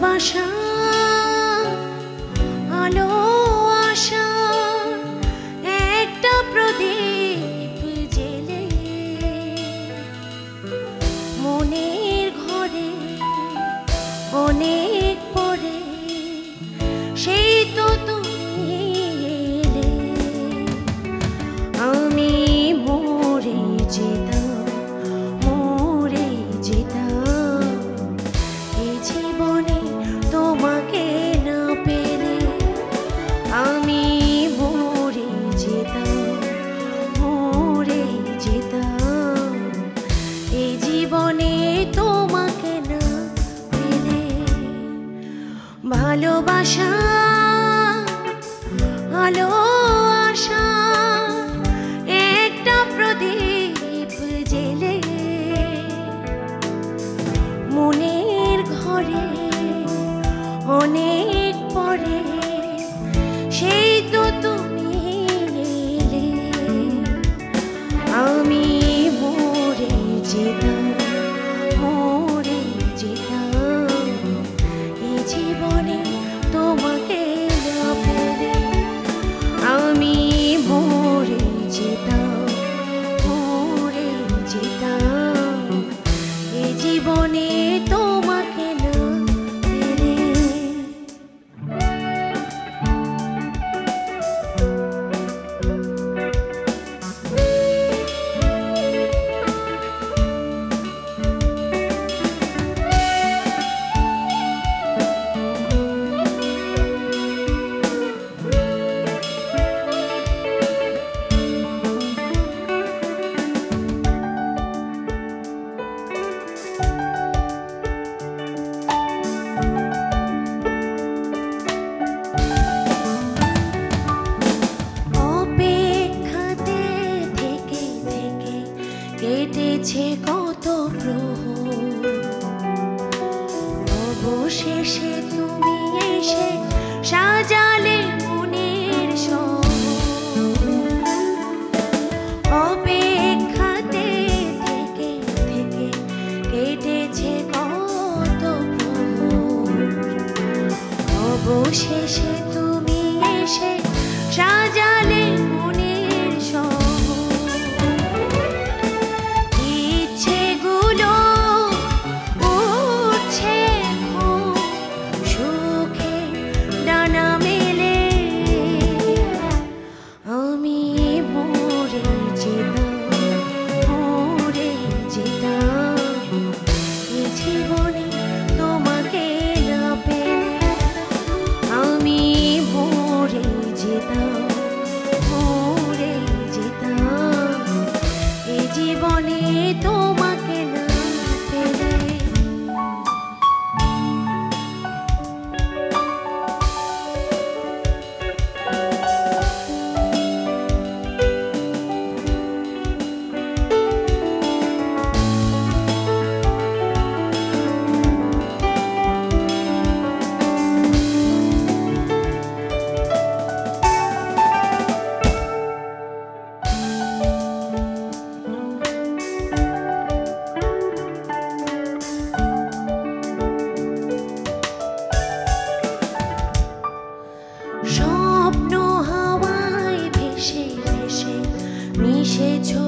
ভালোবাসা আলো আশা একটা প্রদীপ জেলে মনের ঘরে অনেক পরে সেই তো তুমি এলে আমি মরে যেতাম মরে যেতাম এই জীবনে তোমাকে না পেলে আমি মরে যেতাম মরে যেতাম এই জীবনে তোমাকে না পেলে ভালোবাসা আলো আশা একটা প্রদীপ জেলে মনের ঘরে অনেক পরে সেই তো তুমি এলে আমি মরে যেতাম মরে যেতাম এই জীবনে তোমাকে না পেলে আমি মরে যেতাম মরে যেতাম এই জীবনে তোমাকে না পেলে কেটেছে কত প্রহর অবশেষে তুমি এসে সাজালে মনের শহর অপেক্ষাতে থেকে থেকে কেটেছে কত প্রহর অবশেষে তুমি এসে সাজালে মনের শহর জীবনে তোমাকে না পেলে স্বপ্ন হাওয়ায় ভেসে ভেসে মিশেছো